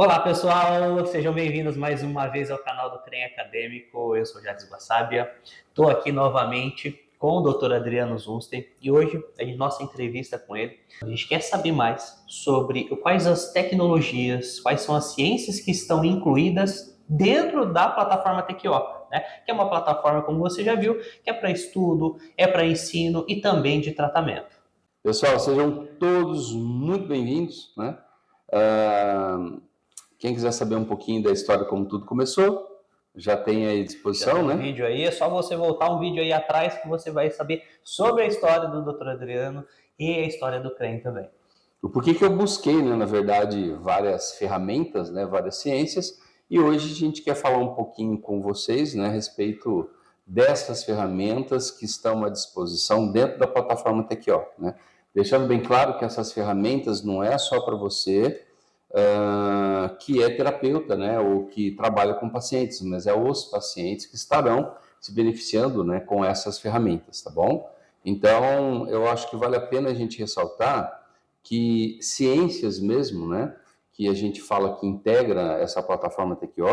Olá pessoal, sejam bem-vindos mais uma vez ao canal do CREM Acadêmico. Eu sou Jades Guassabia, estou aqui novamente com o Dr. Adriano Zunster e hoje, nossa entrevista com ele, a gente quer saber mais sobre quais as tecnologias, quais são as ciências que estão incluídas dentro da plataforma TQO, né? Que é uma plataforma, como você já viu, que é para estudo, é para ensino e também de tratamento. Pessoal, sejam todos muito bem-vindos, né? Quem quiser saber um pouquinho da história, como tudo começou, já tem aí à disposição, já tem né? Um vídeo aí, é só você voltar um vídeo aí atrás que você vai saber sobre a história do Dr. Adriano e a história do CREM também. Por que eu busquei, né, na verdade, várias ferramentas, né, várias ciências, e hoje a gente quer falar um pouquinho com vocês, né, a respeito dessas ferramentas que estão à disposição dentro da plataforma TQO, né? Deixando bem claro que essas ferramentas não é só para você que é terapeuta, né, ou que trabalha com pacientes, mas é os pacientes que estarão se beneficiando, né, com essas ferramentas, tá bom? Então, eu acho que vale a pena a gente ressaltar que ciências mesmo, né, que a gente fala que integra essa plataforma TQO,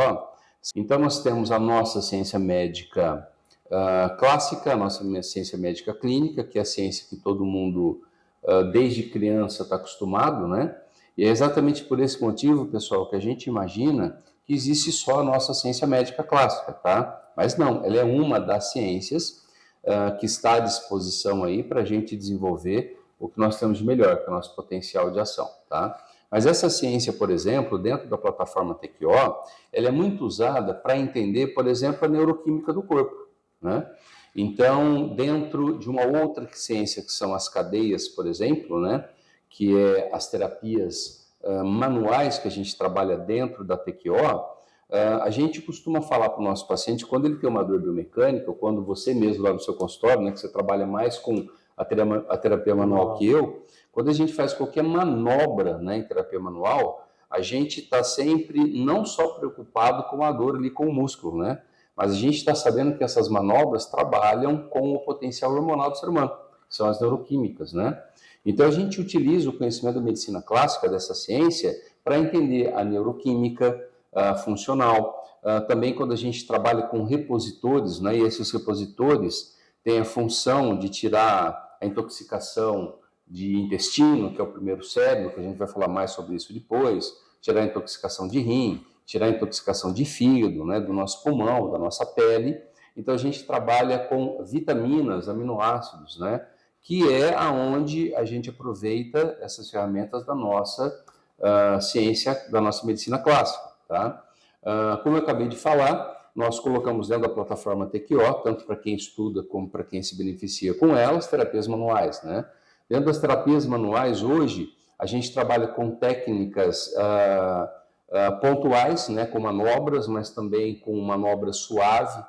então nós temos a nossa ciência médica clássica, a nossa ciência médica clínica, que é a ciência que todo mundo, desde criança, está acostumado, né? E é exatamente por esse motivo, pessoal, que a gente imagina que existe só a nossa ciência médica clássica, tá? Mas não, ela é uma das ciências que está à disposição aí para a gente desenvolver o que nós temos de melhor, que é o nosso potencial de ação, tá? Mas essa ciência, por exemplo, dentro da plataforma TQO, ela é muito usada para entender, por exemplo, a neuroquímica do corpo, né? Então, dentro de uma outra ciência que são as cadeias, por exemplo, né, que é as terapias manuais que a gente trabalha dentro da TQO, a gente costuma falar para o nosso paciente, quando ele tem uma dor biomecânica, ou quando você mesmo lá no seu consultório, né, que você trabalha mais com a terapia manual que eu, quando a gente faz qualquer manobra, né, em terapia manual, a gente está sempre não só preocupado com a dor ali com o músculo, né, mas a gente está sabendo que essas manobras trabalham com o potencial hormonal do ser humano, que são as neuroquímicas, né? Então a gente utiliza o conhecimento da medicina clássica, dessa ciência, para entender a neuroquímica funcional. Também quando a gente trabalha com repositores, né, e esses repositores têm a função de tirar a intoxicação de intestino, que é o primeiro cérebro, que a gente vai falar mais sobre isso depois, tirar a intoxicação de rim, tirar a intoxicação de fígado, né, do nosso pulmão, da nossa pele. Então a gente trabalha com vitaminas, aminoácidos, né, que é aonde a gente aproveita essas ferramentas da nossa ciência, da nossa medicina clássica, tá? Como eu acabei de falar, nós colocamos dentro da plataforma TQO, tanto para quem estuda como para quem se beneficia com elas, terapias manuais, né? Dentro das terapias manuais, hoje, a gente trabalha com técnicas pontuais, né, com manobras, mas também com manobras suaves,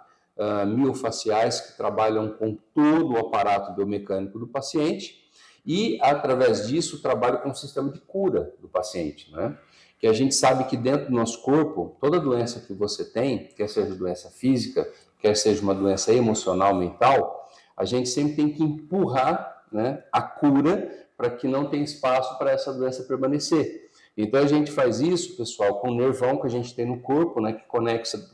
miofaciais, que trabalham com todo o aparato biomecânico do paciente, e, através disso, trabalho com o sistema de cura do paciente, né? Que a gente sabe que dentro do nosso corpo, toda doença que você tem, quer seja doença física, quer seja uma doença emocional, mental, a gente sempre tem que empurrar, né, a cura para que não tenha espaço para essa doença permanecer. Então a gente faz isso, pessoal, com o nervão que a gente tem no corpo, né, que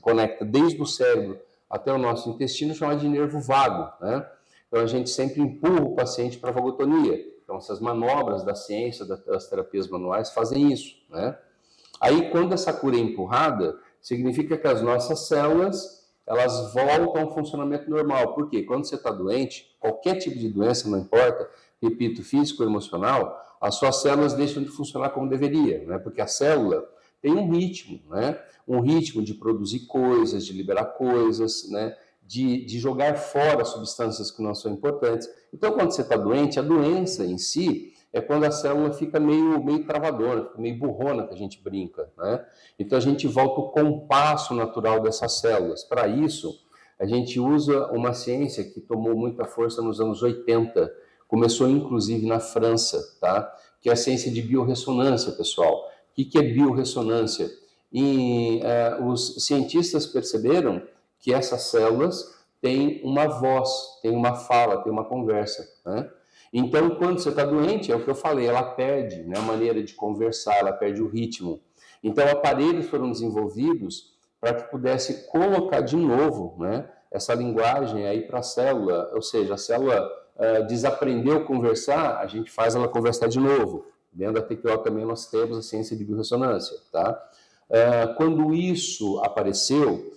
conecta desde o cérebro até o nosso intestino, chamado de nervo vago, né? Então a gente sempre empurra o paciente para a vagotonia. Então essas manobras da ciência, das terapias manuais fazem isso, né? Aí quando essa cura é empurrada, significa que as nossas células, elas voltam ao funcionamento normal. Por quê? Quando você está doente, qualquer tipo de doença, não importa, repito, físico ou emocional, as suas células deixam de funcionar como deveria, né? Porque a célula tem um ritmo, né? Um ritmo de produzir coisas, de liberar coisas, né? De jogar fora substâncias que não são importantes. Então, quando você está doente, a doença em si é quando a célula fica meio travadora, fica meio burrona, que a gente brinca, né? Então, a gente volta o compasso natural dessas células. Para isso, a gente usa uma ciência que tomou muita força nos anos 80, começou inclusive na França, tá? Que é a ciência de biorressonância, pessoal. O que é biorressonância? Os cientistas perceberam que essas células têm uma voz, têm uma fala, têm uma conversa, né? Então, quando você está doente, é o que eu falei, ela perde, né, a maneira de conversar, ela perde o ritmo. Então, aparelhos foram desenvolvidos para que pudesse colocar de novo, né, essa linguagem aí para a célula, ou seja, a célula desaprendeu a conversar, a gente faz ela conversar de novo. Dentro da TQO também nós temos a ciência de biorressonância, tá? Quando isso apareceu,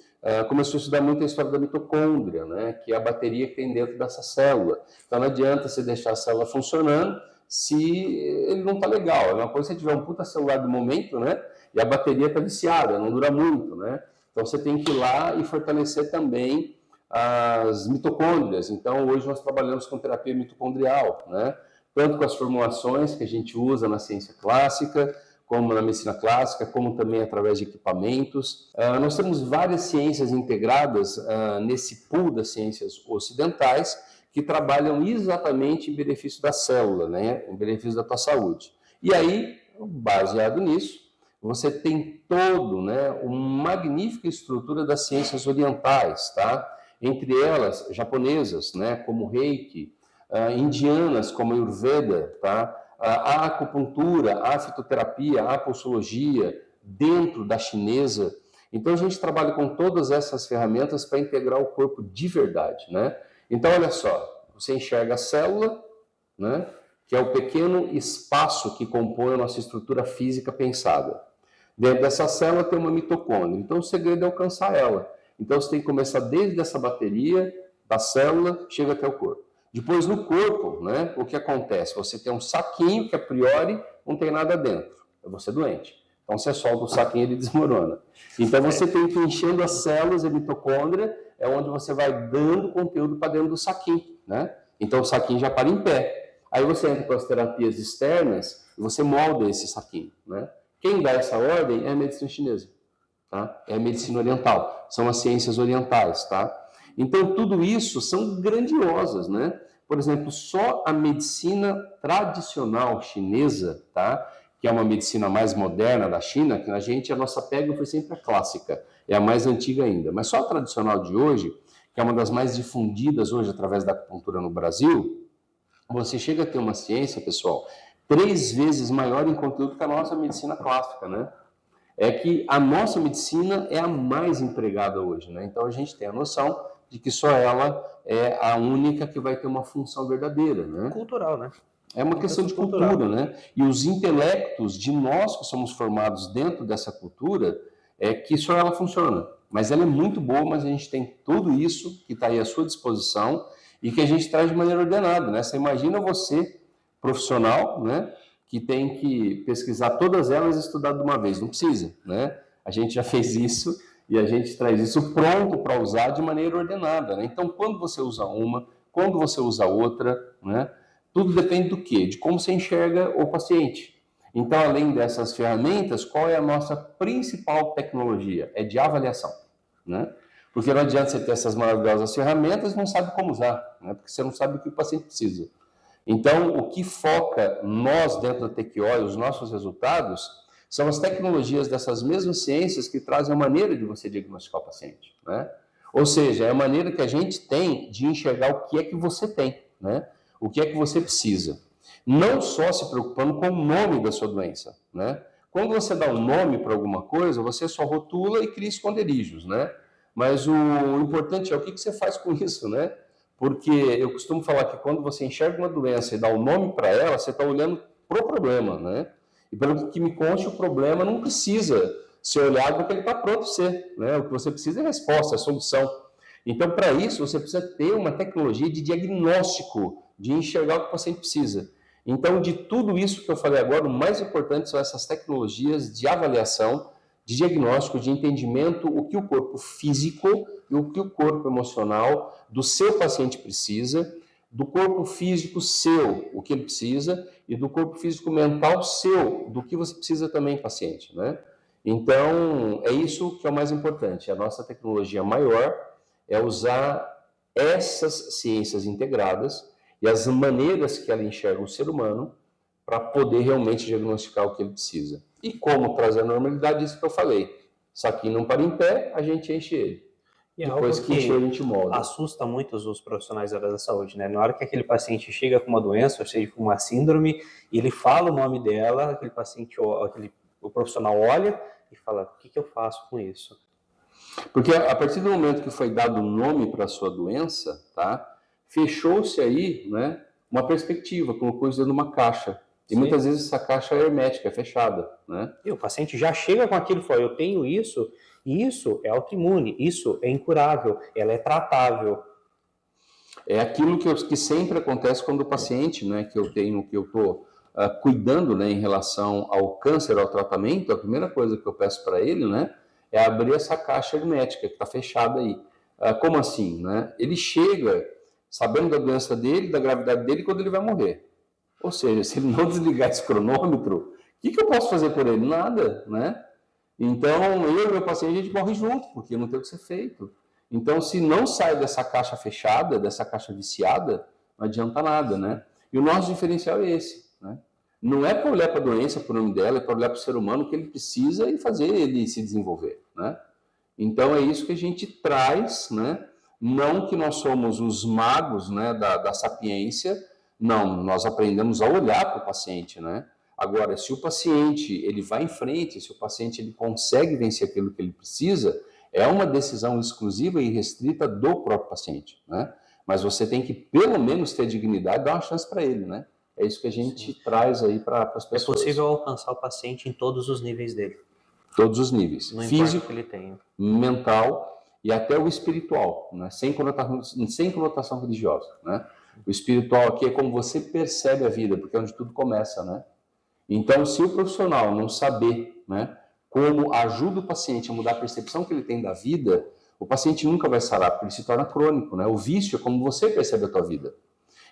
começou a estudar muito a história da mitocôndria, né, que é a bateria que tem dentro dessa célula. Então não adianta você deixar a célula funcionando se ele não está legal. É uma coisa se você tiver um puta celular do momento, né, e a bateria está viciada, não dura muito, né? Então você tem que ir lá e fortalecer também as mitocôndrias. Então hoje nós trabalhamos com terapia mitocondrial, né? Tanto com as formulações que a gente usa na ciência clássica, como na medicina clássica, como também através de equipamentos. Nós temos várias ciências integradas nesse pool das ciências ocidentais que trabalham exatamente em benefício da célula, né? Em benefício da tua saúde. E aí, baseado nisso, você tem todo, né, uma magnífica estrutura das ciências orientais, tá? Entre elas, japonesas, né, como Reiki, indianas, como Ayurveda, tá? A acupuntura, a fitoterapia, a pulsologia, dentro da chinesa. Então, a gente trabalha com todas essas ferramentas para integrar o corpo de verdade, né? Então, olha só, você enxerga a célula, né, que é o pequeno espaço que compõe a nossa estrutura física pensada. Dentro dessa célula tem uma mitocôndria, então o segredo é alcançar ela. Então você tem que começar desde essa bateria da célula, chega até o corpo. Depois no corpo, né, o que acontece? Você tem um saquinho que a priori não tem nada dentro, é você doente. Então você solta o saquinho e ele desmorona. Então você tem que ir enchendo as células, a mitocôndria, é onde você vai dando conteúdo para dentro do saquinho, né? Então o saquinho já para em pé. Aí você entra com as terapias externas e você molda esse saquinho, né? Quem dá essa ordem é a medicina chinesa, tá? É a medicina oriental, são as ciências orientais, tá? Então, tudo isso são grandiosas, né? Por exemplo, só a medicina tradicional chinesa, tá? Que é uma medicina mais moderna da China, que a nossa pega foi sempre a clássica, é a mais antiga ainda. Mas só a tradicional de hoje, que é uma das mais difundidas hoje através da acupuntura no Brasil, você chega a ter uma ciência, pessoal, 3 vezes maior em conteúdo que a nossa medicina clássica, né? É que a nossa medicina é a mais empregada hoje, né? Então a gente tem a noção de que só ela é a única que vai ter uma função verdadeira, né? Cultural, né? É uma questão de cultura, né? E os intelectos de nós que somos formados dentro dessa cultura é que só ela funciona. Mas ela é muito boa, mas a gente tem tudo isso que está aí à sua disposição e que a gente traz de maneira ordenada, né? Você imagina você, profissional, né, que tem que pesquisar todas elas e estudar de uma vez. Não precisa, né? A gente já fez isso e a gente traz isso pronto para usar de maneira ordenada, né? Então, quando você usa uma, quando você usa outra, né? Tudo depende do quê? De como você enxerga o paciente. Então, além dessas ferramentas, qual é a nossa principal tecnologia? É de avaliação, né? Porque não adianta você ter essas maravilhosas ferramentas e não sabe como usar, né? Porque você não sabe o que o paciente precisa. Então, o que foca nós dentro da TQO, os nossos resultados, são as tecnologias dessas mesmas ciências que trazem a maneira de você diagnosticar o paciente, né? Ou seja, é a maneira que a gente tem de enxergar o que é que você tem, né? O que é que você precisa. Não só se preocupando com o nome da sua doença, né? Quando você dá um nome para alguma coisa, você só rotula e cria esconderijos, né? Mas o importante é o que você faz com isso, né? Porque eu costumo falar que quando você enxerga uma doença e dá um nome para ela, você está olhando para o problema, né? E pelo que me conste, o problema não precisa ser olhado porque ele está pronto a ser, né? O que você precisa é resposta, é solução. Então, para isso, você precisa ter uma tecnologia de diagnóstico, de enxergar o que o paciente precisa. Então, de tudo isso que eu falei agora, o mais importante são essas tecnologias de avaliação, de diagnóstico, de entendimento, o que o corpo físico e o que o corpo emocional do seu paciente precisa, do corpo físico seu, o que ele precisa, e do corpo físico mental seu, do que você precisa também, paciente, né? Então, é isso que é o mais importante. A nossa tecnologia maior é usar essas ciências integradas e as maneiras que ela enxerga o ser humano para poder realmente diagnosticar o que ele precisa. E como trazer a normalidade, isso que eu falei. Saquinho não para em pé, a gente enche ele. E é Depois algo que enche, a gente molda. assusta muito os profissionais da área da saúde, né? Na hora que aquele paciente chega com uma doença, ou seja, com uma síndrome, e ele fala o nome dela, aquele paciente, aquele O profissional olha e fala, o que eu faço com isso? Porque a partir do momento que foi dado nome para a sua doença, tá? Fechou-se aí, né, uma perspectiva, colocou isso dentro de uma caixa. E Sim. muitas vezes essa caixa é hermética, é fechada, né? E o paciente já chega com aquilo e fala, eu tenho isso, e isso é autoimune, isso é incurável, ela é tratável. É aquilo que sempre acontece quando o paciente, né, que eu estou cuidando, né, em relação ao câncer, ao tratamento, a primeira coisa que eu peço para ele, né, é abrir essa caixa hermética que está fechada aí. Como assim, né? Ele chega sabendo da doença dele, da gravidade dele, quando ele vai morrer. Ou seja, se ele não desligar esse cronômetro, o que eu posso fazer por ele? Nada, né? Então, eu e meu paciente, a gente morre junto, porque não tem o que ser feito. Então, se não sai dessa caixa fechada, dessa caixa viciada, não adianta nada, né? E o nosso diferencial é esse, né? Não é para olhar para a doença, para o nome dela, é para olhar para o ser humano que ele precisa e fazer ele se desenvolver, né? Então, é isso que a gente traz, né? Não que nós somos os magos, né, da sapiência, não, nós aprendemos a olhar para o paciente, né? Agora, se o paciente ele vai em frente, se o paciente ele consegue vencer aquilo que ele precisa, é uma decisão exclusiva e restrita do próprio paciente, né? Mas você tem que, pelo menos, ter dignidade e dar uma chance para ele, né? É isso que a gente traz aí para as pessoas. É possível alcançar o paciente em todos os níveis dele. Todos os níveis. Não físico, que ele tenha. mental e até o espiritual, né? Sem conotação religiosa, né? O espiritual aqui é como você percebe a vida, porque é onde tudo começa, né? Então, se o profissional não saber, né, como ajuda o paciente a mudar a percepção que ele tem da vida, o paciente nunca vai sarar, porque ele se torna crônico, né? O vício é como você percebe a tua vida.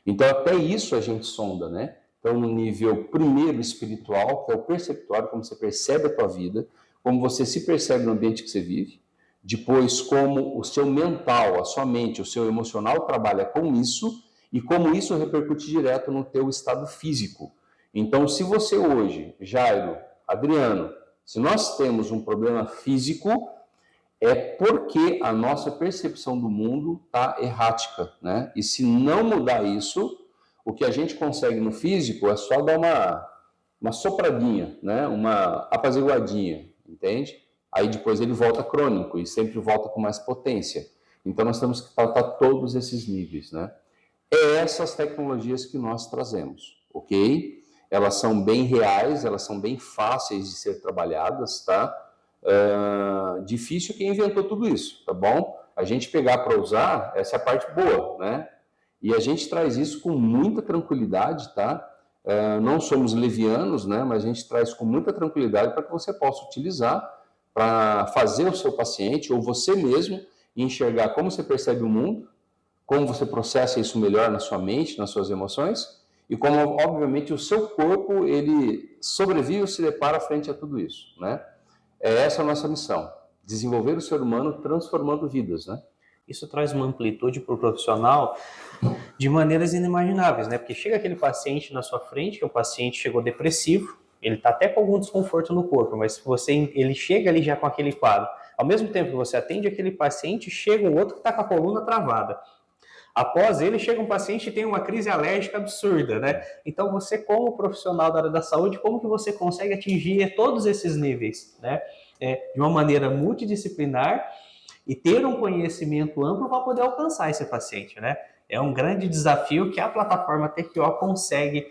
Então, até isso a gente sonda, né? Então, no nível primeiro espiritual, que é o perceptuário, como você percebe a tua vida, como você se percebe no ambiente que você vive. Depois, como o seu mental, a sua mente, o seu emocional trabalha com isso e como isso repercute direto no teu estado físico. Então, se você hoje, Jairo, Adriano, se nós temos um problema físico, é porque a nossa percepção do mundo está errática, né? E se não mudar isso, o que a gente consegue no físico é só dar uma sopradinha, né? Uma apaziguadinha, entende? Aí depois ele volta crônico e sempre volta com mais potência. Então nós temos que tratar todos esses níveis, né? É essas tecnologias que nós trazemos, ok? Elas são bem reais, elas são bem fáceis de ser trabalhadas, tá? Difícil quem inventou tudo isso, tá bom? A gente pegar para usar, essa é a parte boa, né? E a gente traz isso com muita tranquilidade, tá? Não somos levianos, né? Mas a gente traz com muita tranquilidade para que você possa utilizar para fazer o seu paciente ou você mesmo enxergar como você percebe o mundo, como você processa isso melhor na sua mente, nas suas emoções e como, obviamente, o seu corpo ele sobrevive ou se depara frente a tudo isso, né? Essa é a nossa missão, desenvolver o ser humano transformando vidas, né? Isso traz uma amplitude para o profissional de maneiras inimagináveis, né? Porque chega aquele paciente na sua frente, que o paciente chegou depressivo, ele está até com algum desconforto no corpo, mas ele chega ali já com aquele quadro. Ao mesmo tempo que você atende aquele paciente, chega um outro que está com a coluna travada. Após ele, chega um paciente que tem uma crise alérgica absurda, né? Então, você, como profissional da área da saúde, como que você consegue atingir todos esses níveis, né? De uma maneira multidisciplinar e ter um conhecimento amplo para poder alcançar esse paciente, né? É um grande desafio que a plataforma TQO consegue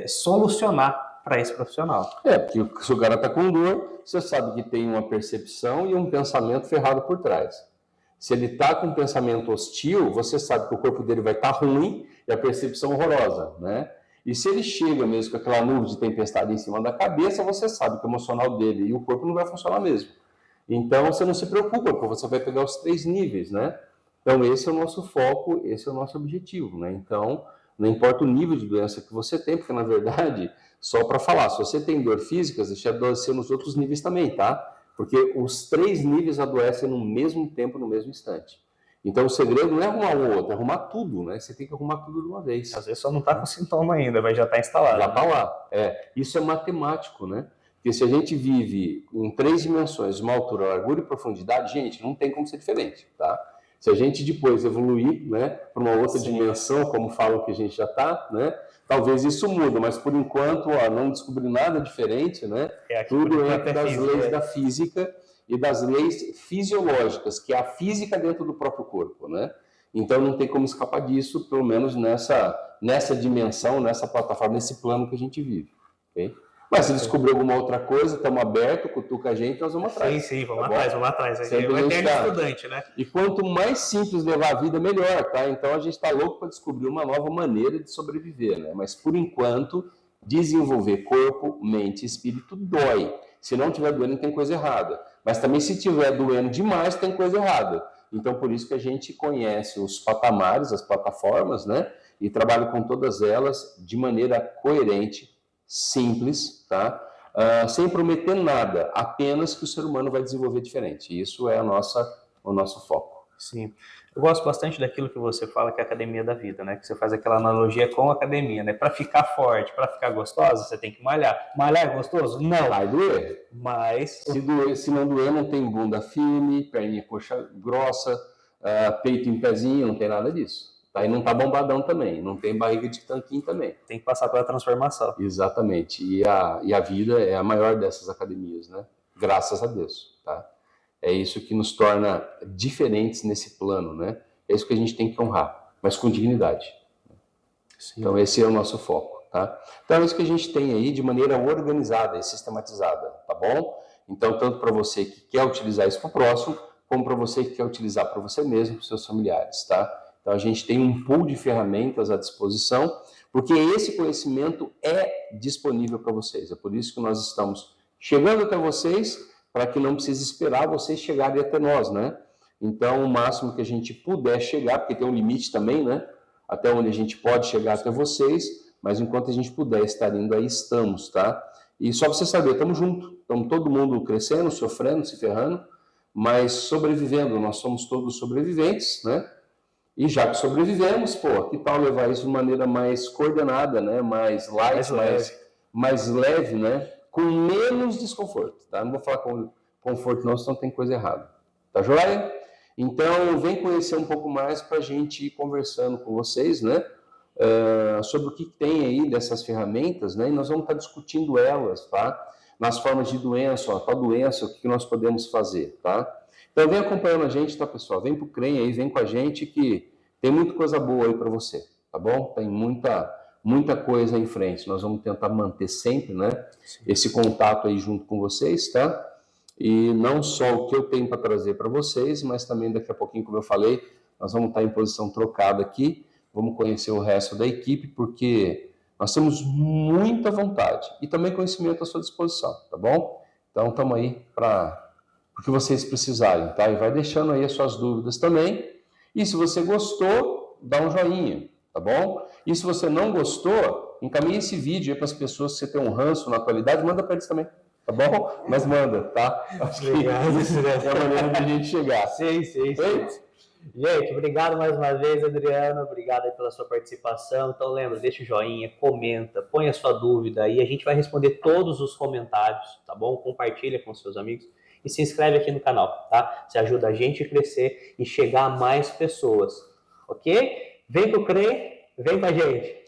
solucionar para esse profissional. Porque se o cara está com dor, você sabe que tem uma percepção e um pensamento ferrado por trás. Se ele está com um pensamento hostil, você sabe que o corpo dele vai estar ruim e a percepção horrorosa, né? E se ele chega mesmo com aquela nuvem de tempestade em cima da cabeça, você sabe que o emocional dele e o corpo não vai funcionar mesmo. Então, você não se preocupa, porque você vai pegar os 3 níveis, né? Então, esse é o nosso foco, esse é o nosso objetivo, né? Então, não importa o nível de doença que você tem, porque, na verdade, só para falar, se você tem dor física, deixa eu adoecer nos outros níveis também, tá? Porque os 3 níveis adoecem no mesmo tempo, no mesmo instante. Então, o segredo não é arrumar um ou outro, é arrumar tudo, né? Você tem que arrumar tudo de uma vez. Às vezes só não está com sintoma ainda, mas já está instalado. Já está lá. Isso é matemático, né? Porque se a gente vive em 3 dimensões, uma altura, largura e profundidade, gente, não tem como ser diferente, tá? Se a gente depois evoluir, né, para uma outra dimensão, como falam que a gente já está, né, talvez isso muda, mas por enquanto, não descobri nada diferente, né? Tudo dentro das leis da física e das leis fisiológicas, que é a física dentro do próprio corpo, né? Então não tem como escapar disso, pelo menos nessa dimensão, nessa plataforma, nesse plano que a gente vive, ok? Mas se descobrir alguma outra coisa, estamos abertos, cutuca a gente, nós vamos atrás. Sim, vamos atrás. Sempre é um eterno estudante, né? E quanto mais simples levar a vida, melhor, tá? Então a gente está louco para descobrir uma nova maneira de sobreviver, né? Mas por enquanto, desenvolver corpo, mente e espírito dói. Se não estiver doendo, tem coisa errada. Mas também se estiver doendo demais, tem coisa errada. Então por isso que a gente conhece os patamares, as plataformas, né? E trabalha com todas elas de maneira coerente, simples, tá? Sem prometer nada, apenas que o ser humano vai desenvolver diferente. Isso é o nosso foco. Sim. Eu gosto bastante daquilo que você fala, que é a academia da vida, né? Que você faz aquela analogia com a academia, né? Para ficar forte, para ficar gostosa, você tem que malhar. Malhar é gostoso? Não. Vai doer. Mas... Se não doer, não tem bunda firme, perninha coxa grossa, peito em pezinho, não tem nada disso. Aí não tá bombadão também, não tem barriga de tanquinho também. Tem que passar pela transformação. Exatamente. E a vida é a maior dessas academias, né? Graças a Deus, tá? É isso que nos torna diferentes nesse plano, né? É isso que a gente tem que honrar, mas com dignidade. Sim. Então esse é o nosso foco, tá? Então é isso que a gente tem aí de maneira organizada e sistematizada, tá bom? Então tanto para você que quer utilizar isso para o próximo, como para você que quer utilizar para você mesmo, para os seus familiares, tá? Então, a gente tem um pool de ferramentas à disposição, porque esse conhecimento é disponível para vocês. É por isso que nós estamos chegando até vocês, para que não precise esperar vocês chegarem até nós, né? Então, o máximo que a gente puder chegar, porque tem um limite também, né? Até onde a gente pode chegar até vocês, mas enquanto a gente puder estar indo aí, estamos, tá? E só para você saber, estamos juntos, estamos todo mundo crescendo, sofrendo, se ferrando, mas sobrevivendo. Nós somos todos sobreviventes, né? E já que sobrevivemos, que tal levar isso de maneira mais coordenada, né? Mais light, mais leve, né? Com menos desconforto, tá? Não vou falar com conforto não, senão tem coisa errada. Tá joia? Então, vem conhecer um pouco mais para a gente ir conversando com vocês, né? Sobre o que tem aí dessas ferramentas, né? E nós vamos estar discutindo elas, tá? Nas formas de doença, tal doença, o que nós podemos fazer, tá? Então vem acompanhando a gente, tá, pessoal? Vem pro CREM aí, vem com a gente que tem muita coisa boa aí para você, tá bom? Tem muita coisa em frente. Nós vamos tentar manter sempre, né, esse contato aí junto com vocês, tá? E não só o que eu tenho para trazer para vocês, mas também daqui a pouquinho, como eu falei, nós vamos estar em posição trocada aqui, vamos conhecer o resto da equipe, porque nós temos muita vontade e também conhecimento à sua disposição, tá bom? Então estamos aí para o que vocês precisarem, tá? E vai deixando aí as suas dúvidas também. E se você gostou, dá um joinha, tá bom? E se você não gostou, encaminhe esse vídeo aí para as pessoas que você tem um ranço na atualidade, manda para eles também, tá bom? Mas manda, tá? Acho que é a maneira de a gente chegar. Sim. Gente, obrigado mais uma vez, Adriano. Obrigado aí pela sua participação. Então lembra, deixa o joinha, comenta, põe a sua dúvida aí. A gente vai responder todos os comentários, tá bom? Compartilha com seus amigos. E se inscreve aqui no canal, tá? Você ajuda a gente a crescer e chegar a mais pessoas, ok? Vem pro CREM, vem com a gente!